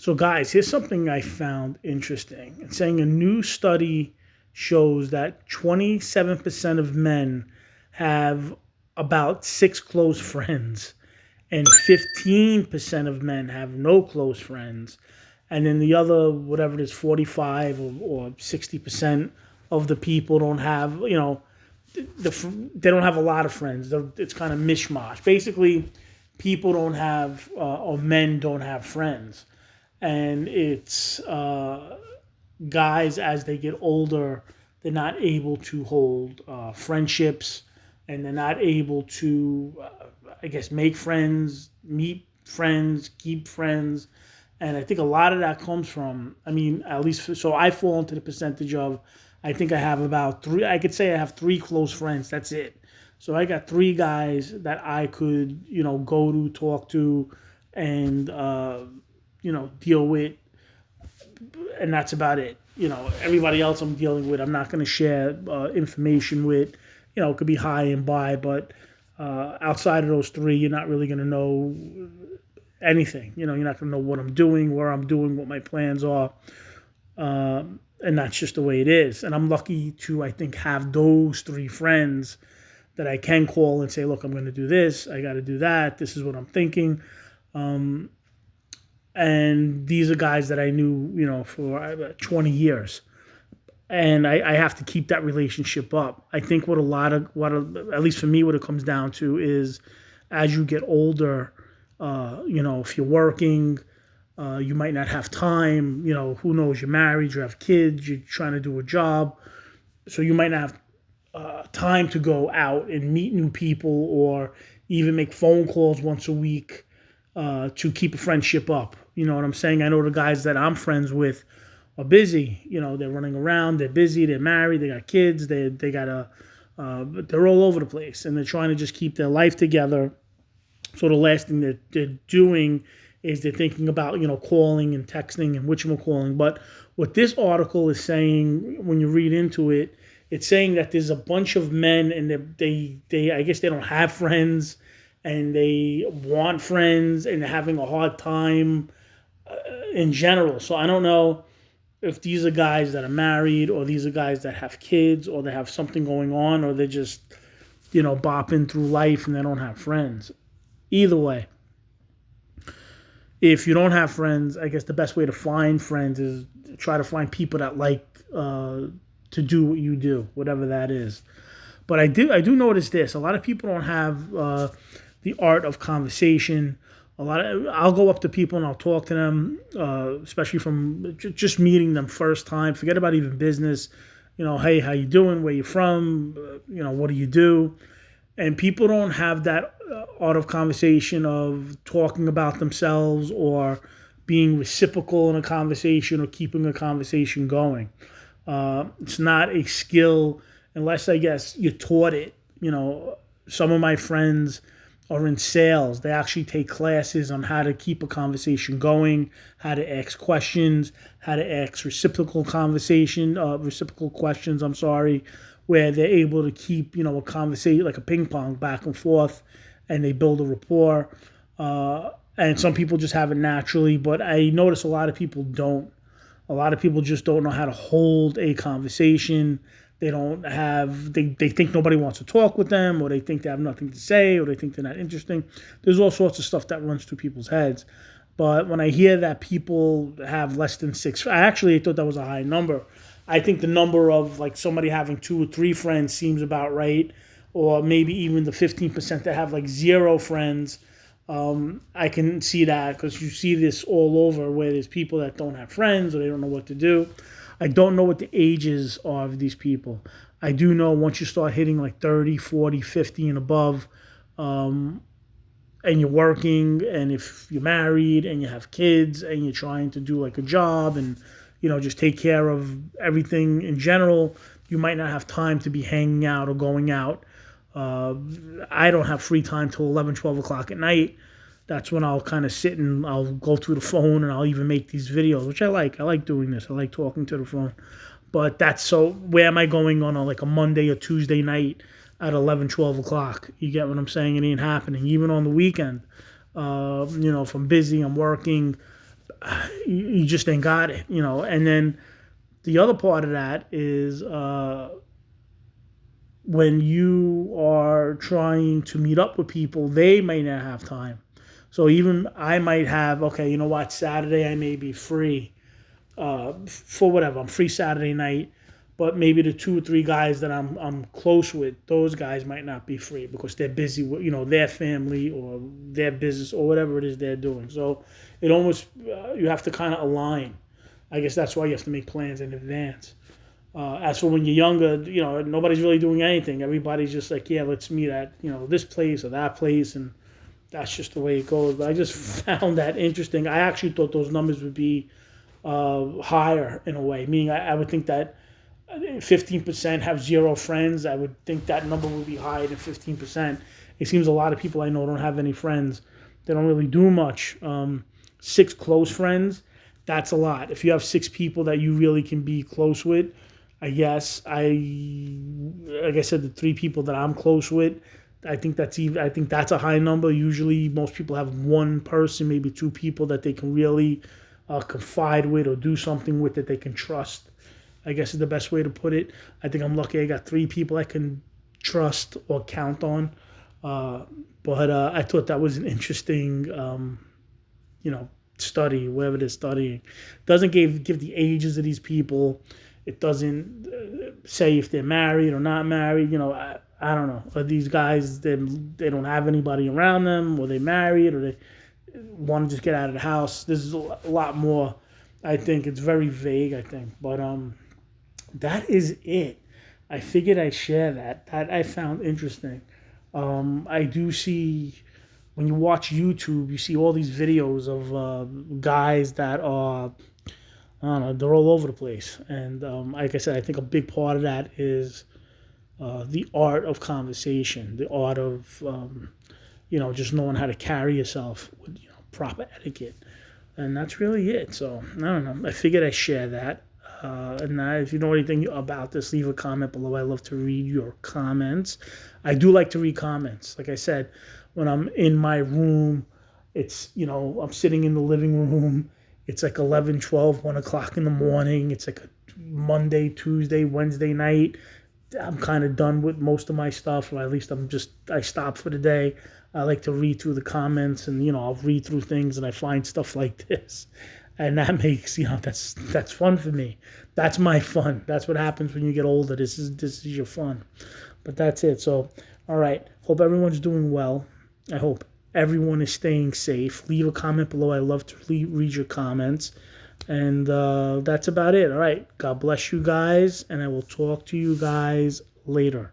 So, guys, here's something I found interesting. It's saying a new study shows that 27% of men have about six close friends, and 15% of men have no close friends. And then the other, whatever it is, 45 or 60% of the people don't have, they don't have a lot of friends. It's kind of mishmash. Basically, people don't have, or men don't have friends. And it's guys as they get older, they're not able to hold friendships, and they're not able to, I guess, make friends, meet friends, keep friends. And I think a lot of that comes from, I mean, at least, so I fall into the percentage of, I think I have about three, I could say I have three close friends. That's it. So I got three guys that I could, go to, talk to, and, deal with, and that's about it. Everybody else I'm dealing with, I'm not going to share information with. It could be high and by, but outside of those three, you're not really going to know anything. You're not going to know what I'm doing, where I'm doing, what my plans are. And that's just the way it is. And I'm lucky to, I think, have those three friends that I can call and say, look, I'm going to do this. I got to do that. This is what I'm thinking. And these are guys that I knew, for 20 years. And I have to keep that relationship up. I think what at least for me, what it comes down to is as you get older, if you're working, you might not have time, who knows, you're married, you have kids, you're trying to do a job. So you might not have time to go out and meet new people or even make phone calls once a week to keep a friendship up. You know what I'm saying? I know the guys that I'm friends with are busy. They're running around, they're busy, they're married, they got kids, they're all over the place, and they're trying to just keep their life together. So the last thing that they're doing is they're thinking about, calling and texting and whatchamacalling. But what this article is saying, when you read into it, it's saying that there's a bunch of men and they I guess they don't have friends and they want friends and they're having a hard time in general. So I don't know if these are guys that are married or these are guys that have kids or they have something going on or they're just, bopping through life and they don't have friends. Either way, if you don't have friends, I guess the best way to find friends is try to find people that like to do what you do, whatever that is. But I do notice this. A lot of people don't have the art of conversation. I'll go up to people and I'll talk to them, especially from just meeting them first time. Forget about even business. Hey, how you doing? Where you from? What do you do? And people don't have that art of conversation of talking about themselves or being reciprocal in a conversation or keeping a conversation going. It's not a skill unless, I guess, you're taught it. Some of my friends are in sales. They actually take classes on how to keep a conversation going, how to ask questions, how to ask reciprocal questions, where they're able to keep, a conversation like a ping pong back and forth, and they build a rapport. And some people just have it naturally, but I notice a lot of people don't. A lot of people just don't know how to hold a conversation. They think nobody wants to talk with them, or they think they have nothing to say, or they think they're not interesting. There's all sorts of stuff that runs through people's heads. But when I hear that people have less than six, I actually thought that was a high number. I think the number of like somebody having 2 or 3 friends seems about right, or maybe even the 15% that have like 0 friends. I can see that because you see this all over where there's people that don't have friends or they don't know what to do. I don't know what the ages are of these people. I do know once you start hitting like 30, 40, 50 and above, and you're working, and if you're married and you have kids and you're trying to do like a job and, just take care of everything in general, you might not have time to be hanging out or going out. I don't have free time till 11, 12 o'clock at night. That's when I'll kind of sit and I'll go through the phone and I'll even make these videos, which I like. I like doing this. I like talking to the phone. But where am I going on a Monday or Tuesday night at 11, 12 o'clock? You get what I'm saying? It ain't happening. Even on the weekend, if I'm busy, I'm working, you just ain't got it, you know. And then the other part of that is when you are trying to meet up with people, they may not have time. So even I might have, okay, you know what, Saturday I may be free for whatever. I'm free Saturday night, but maybe the 2 or 3 guys that I'm close with, those guys might not be free because they're busy with, you know, their family or their business or whatever it is they're doing. So it almost you have to kind of align. I guess that's why you have to make plans in advance. As for when you're younger, you know, nobody's really doing anything. Everybody's just like, yeah, let's meet at, you know, this place or that place, and that's just the way it goes. But I just found that interesting. I actually thought those numbers would be higher in a way. Meaning, I would think that 15% have 0 friends. I would think that number would be higher than 15%. It seems a lot of people I know don't have any friends. They don't really do much. 6 close friends, that's a lot. If you have 6 people that you really can be close with, I guess like I said, the 3 people that I'm close with, I think that's a high number. Usually, most people have 1 person, maybe 2 people that they can really confide with or do something with that they can trust. I guess is the best way to put it. I think I'm lucky. I got 3 people I can trust or count on. But I thought that was an interesting, you know, study, whatever they're studying. Doesn't give the ages of these people. It doesn't say if they're married or not married. You know, I don't know. Are these guys, they don't have anybody around them, or they married, or they want to just get out of the house? There's a lot more. I think it's very vague, I think. But that is it. I figured I'd share that. That I found interesting. I do see, when you watch YouTube, you see all these videos of guys that are, I don't know, they're all over the place. And like I said, I think a big part of that is the art of conversation, the art of, you know, just knowing how to carry yourself with, you know, proper etiquette. And that's really it. So, I don't know. I figured I'd share that. And if you know anything about this, leave a comment below. I love to read your comments. I do like to read comments. Like I said, when I'm in my room, it's, you know, I'm sitting in the living room. It's like 11, 12, 1 o'clock in the morning. It's like a Monday, Tuesday, Wednesday night. I'm kind of done with most of my stuff, or at least I stop for the day. I like to read through the comments, and, you know, I'll read through things and I find stuff like this. And that makes, you know, that's fun for me. That's my fun. That's what happens when you get older. This is your fun. But that's it. So, all right. Hope everyone's doing well. I hope everyone is staying safe. Leave a comment below. I love to read your comments. And that's about it. All right. God bless you guys, and I will talk to you guys later.